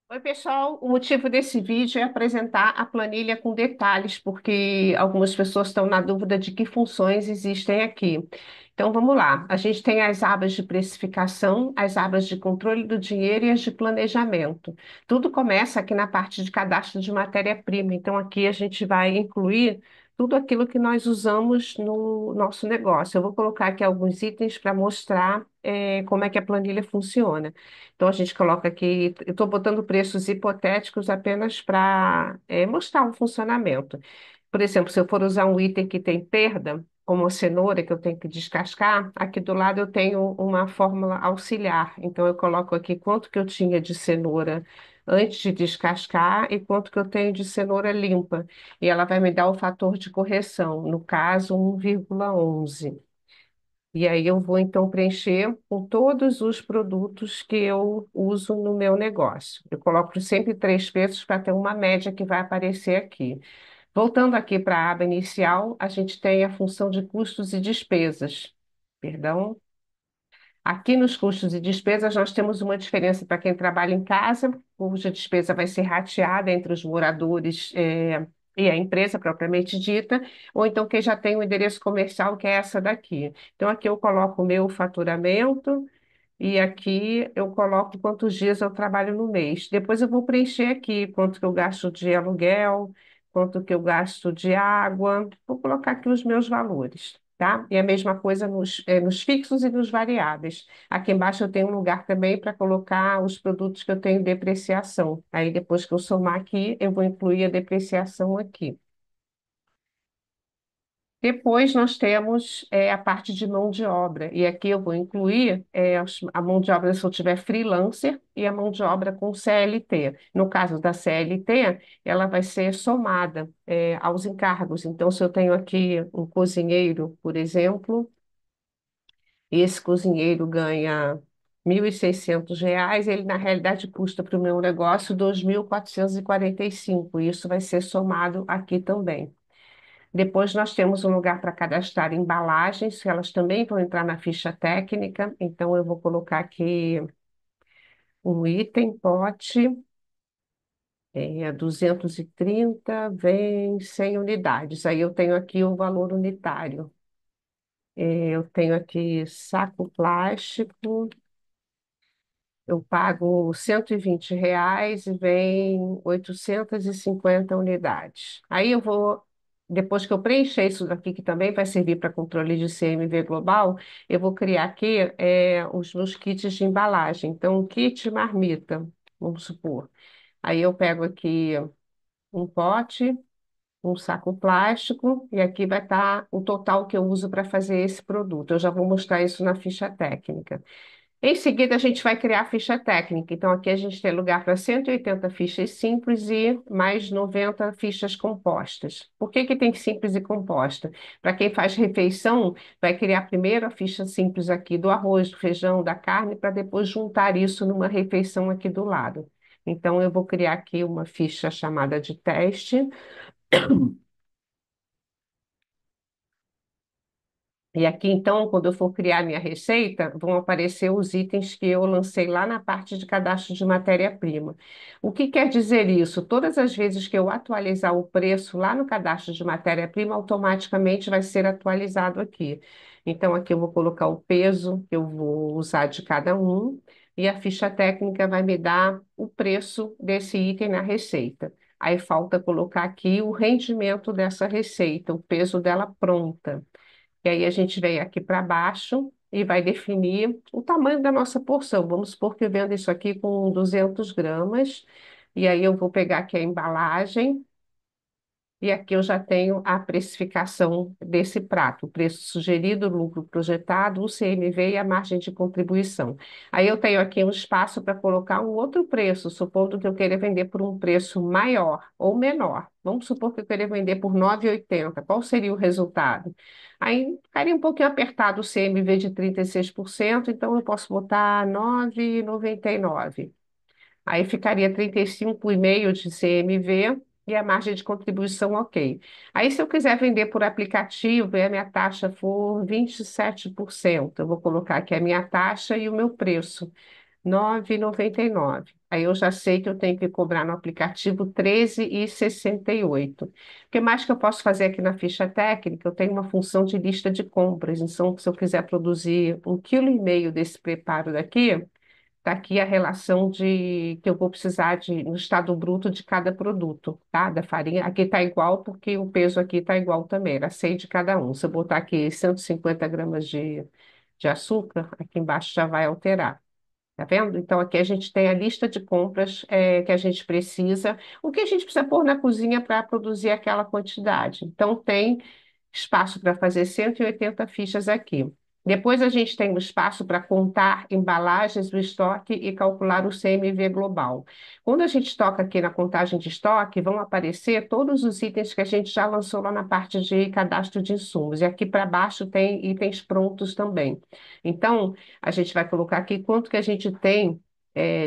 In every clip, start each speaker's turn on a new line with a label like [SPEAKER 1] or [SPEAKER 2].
[SPEAKER 1] Oi, pessoal. O motivo desse vídeo é apresentar a planilha com detalhes, porque algumas pessoas estão na dúvida de que funções existem aqui. Então, vamos lá. A gente tem as abas de precificação, as abas de controle do dinheiro e as de planejamento. Tudo começa aqui na parte de cadastro de matéria-prima. Então, aqui a gente vai incluir tudo aquilo que nós usamos no nosso negócio. Eu vou colocar aqui alguns itens para mostrar, como é que a planilha funciona. Então, a gente coloca aqui, eu estou botando preços hipotéticos apenas para mostrar o funcionamento. Por exemplo, se eu for usar um item que tem perda, como a cenoura, que eu tenho que descascar, aqui do lado eu tenho uma fórmula auxiliar. Então, eu coloco aqui quanto que eu tinha de cenoura antes de descascar e quanto que eu tenho de cenoura limpa. E ela vai me dar o fator de correção, no caso, 1,11. E aí eu vou então preencher com todos os produtos que eu uso no meu negócio. Eu coloco sempre três pesos para ter uma média que vai aparecer aqui. Voltando aqui para a aba inicial, a gente tem a função de custos e despesas. Perdão. Aqui nos custos e despesas, nós temos uma diferença para quem trabalha em casa, cuja despesa vai ser rateada entre os moradores, e a empresa propriamente dita, ou então quem já tem o endereço comercial, que é essa daqui. Então, aqui eu coloco o meu faturamento e aqui eu coloco quantos dias eu trabalho no mês. Depois eu vou preencher aqui quanto que eu gasto de aluguel, quanto que eu gasto de água. Vou colocar aqui os meus valores, tá? E a mesma coisa nos fixos e nos variáveis. Aqui embaixo eu tenho um lugar também para colocar os produtos que eu tenho depreciação. Aí depois que eu somar aqui, eu vou incluir a depreciação aqui. Depois nós temos a parte de mão de obra, e aqui eu vou incluir a mão de obra se eu tiver freelancer e a mão de obra com CLT. No caso da CLT, ela vai ser somada aos encargos. Então, se eu tenho aqui um cozinheiro, por exemplo, e esse cozinheiro ganha R$ 1.600, ele na realidade custa para o meu negócio 2.445. Isso vai ser somado aqui também. Depois nós temos um lugar para cadastrar embalagens, que elas também vão entrar na ficha técnica. Então eu vou colocar aqui um item, pote, 230, vem 100 unidades. Aí eu tenho aqui o valor unitário. Eu tenho aqui saco plástico, eu pago R$ 120 e vem 850 unidades. Aí eu vou, depois que eu preencher isso daqui, que também vai servir para controle de CMV global, eu vou criar aqui os meus kits de embalagem. Então, um kit marmita, vamos supor. Aí eu pego aqui um pote, um saco plástico, e aqui vai estar o total que eu uso para fazer esse produto. Eu já vou mostrar isso na ficha técnica. Em seguida, a gente vai criar a ficha técnica. Então, aqui a gente tem lugar para 180 fichas simples e mais 90 fichas compostas. Por que que tem simples e composta? Para quem faz refeição, vai criar primeiro a ficha simples aqui do arroz, do feijão, da carne, para depois juntar isso numa refeição aqui do lado. Então, eu vou criar aqui uma ficha chamada de teste. E aqui, então, quando eu for criar minha receita, vão aparecer os itens que eu lancei lá na parte de cadastro de matéria-prima. O que quer dizer isso? Todas as vezes que eu atualizar o preço lá no cadastro de matéria-prima, automaticamente vai ser atualizado aqui. Então, aqui eu vou colocar o peso que eu vou usar de cada um, e a ficha técnica vai me dar o preço desse item na receita. Aí falta colocar aqui o rendimento dessa receita, o peso dela pronta. E aí a gente vem aqui para baixo e vai definir o tamanho da nossa porção. Vamos supor que eu vendo isso aqui com 200 gramas. E aí eu vou pegar aqui a embalagem e aqui eu já tenho a precificação desse prato, o preço sugerido, o lucro projetado, o CMV e a margem de contribuição. Aí eu tenho aqui um espaço para colocar um outro preço, supondo que eu queira vender por um preço maior ou menor. Vamos supor que eu queira vender por 9,80. Qual seria o resultado? Aí ficaria um pouquinho apertado o CMV de 36%, então eu posso botar 9,99. Aí ficaria 35,5 de CMV e a margem de contribuição ok. Aí, se eu quiser vender por aplicativo e a minha taxa for 27%, eu vou colocar aqui a minha taxa e o meu preço. 9,99. Aí eu já sei que eu tenho que cobrar no aplicativo 13,68. O que mais que eu posso fazer aqui na ficha técnica? Eu tenho uma função de lista de compras. Então, se eu quiser produzir 1,5 kg desse preparo daqui, está aqui a relação de que eu vou precisar no estado bruto de cada produto, tá? Da farinha. Aqui está igual porque o peso aqui está igual também. Era 100 de cada um. Se eu botar aqui 150 gramas de açúcar, aqui embaixo já vai alterar. Tá vendo? Então, aqui a gente tem a lista de compras que a gente precisa, o que a gente precisa pôr na cozinha para produzir aquela quantidade. Então, tem espaço para fazer 180 fichas aqui. Depois, a gente tem o espaço para contar embalagens do estoque e calcular o CMV global. Quando a gente toca aqui na contagem de estoque, vão aparecer todos os itens que a gente já lançou lá na parte de cadastro de insumos. E aqui para baixo tem itens prontos também. Então, a gente vai colocar aqui quanto que a gente tem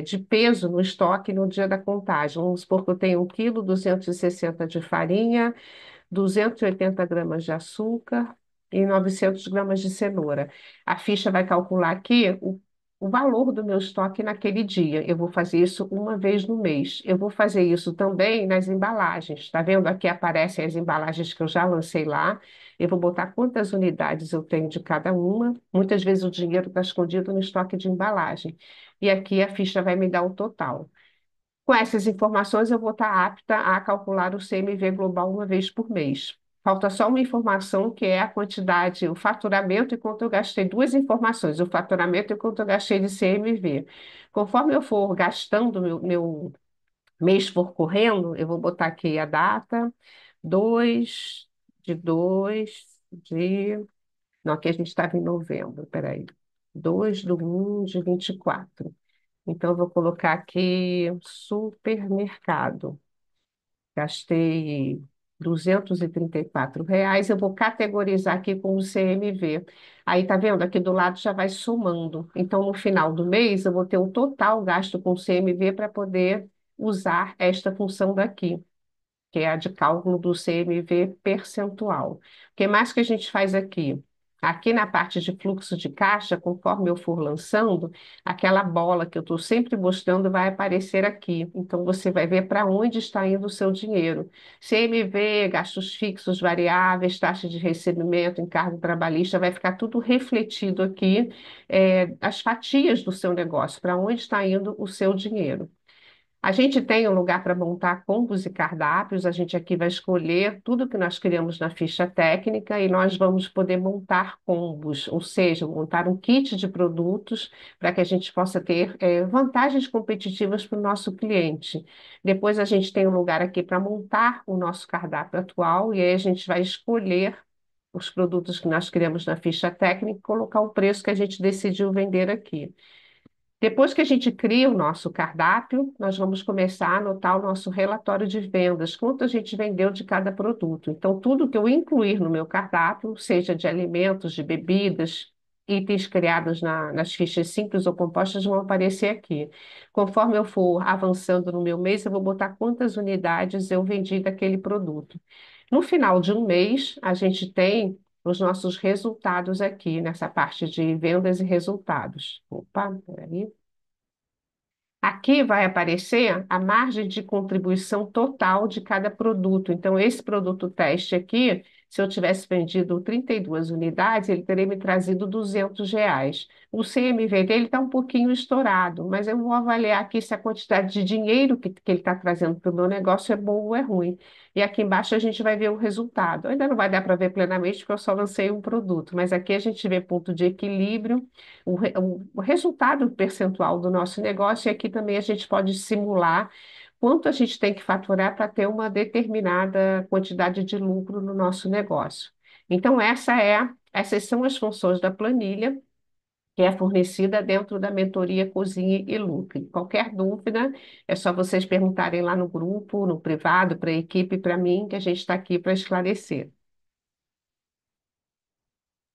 [SPEAKER 1] de peso no estoque no dia da contagem. Vamos supor que eu tenho 1,260 kg de farinha, 280 gramas de açúcar e 900 gramas de cenoura. A ficha vai calcular aqui o valor do meu estoque naquele dia. Eu vou fazer isso uma vez no mês. Eu vou fazer isso também nas embalagens. Está vendo? Aqui aparecem as embalagens que eu já lancei lá. Eu vou botar quantas unidades eu tenho de cada uma. Muitas vezes o dinheiro está escondido no estoque de embalagem. E aqui a ficha vai me dar o total. Com essas informações, eu vou estar apta a calcular o CMV global uma vez por mês. Falta só uma informação, que é a quantidade, o faturamento e quanto eu gastei. Duas informações, o faturamento e quanto eu gastei de CMV. Conforme eu for gastando, meu mês for correndo, eu vou botar aqui a data, 2 de 2 de... Não, aqui a gente estava em novembro, peraí. 2/1 de 24. Então, eu vou colocar aqui supermercado. Gastei R$ 234. Eu vou categorizar aqui com o CMV. Aí, tá vendo? Aqui do lado já vai somando. Então, no final do mês, eu vou ter o total gasto com o CMV para poder usar esta função daqui, que é a de cálculo do CMV percentual. O que mais que a gente faz aqui? Aqui na parte de fluxo de caixa, conforme eu for lançando, aquela bola que eu estou sempre mostrando vai aparecer aqui. Então, você vai ver para onde está indo o seu dinheiro. CMV, gastos fixos, variáveis, taxa de recebimento, encargo trabalhista, vai ficar tudo refletido aqui, as fatias do seu negócio, para onde está indo o seu dinheiro. A gente tem um lugar para montar combos e cardápios, a gente aqui vai escolher tudo que nós criamos na ficha técnica e nós vamos poder montar combos, ou seja, montar um kit de produtos para que a gente possa ter vantagens competitivas para o nosso cliente. Depois a gente tem um lugar aqui para montar o nosso cardápio atual e aí a gente vai escolher os produtos que nós criamos na ficha técnica e colocar o preço que a gente decidiu vender aqui. Depois que a gente cria o nosso cardápio, nós vamos começar a anotar o nosso relatório de vendas, quanto a gente vendeu de cada produto. Então, tudo que eu incluir no meu cardápio, seja de alimentos, de bebidas, itens criados nas fichas simples ou compostas, vão aparecer aqui. Conforme eu for avançando no meu mês, eu vou botar quantas unidades eu vendi daquele produto. No final de um mês, a gente tem os nossos resultados aqui, nessa parte de vendas e resultados. Opa, peraí. Aqui vai aparecer a margem de contribuição total de cada produto. Então, esse produto teste aqui, se eu tivesse vendido 32 unidades, ele teria me trazido R$ 200. O CMV dele está um pouquinho estourado, mas eu vou avaliar aqui se a quantidade de dinheiro que ele está trazendo para o meu negócio é bom ou é ruim. E aqui embaixo a gente vai ver o resultado. Ainda não vai dar para ver plenamente, porque eu só lancei um produto, mas aqui a gente vê ponto de equilíbrio, o resultado percentual do nosso negócio, e aqui também a gente pode simular quanto a gente tem que faturar para ter uma determinada quantidade de lucro no nosso negócio. Então, essas são as funções da planilha que é fornecida dentro da mentoria Cozinhe e Lucre. Qualquer dúvida, é só vocês perguntarem lá no grupo, no privado, para a equipe, para mim, que a gente está aqui para esclarecer.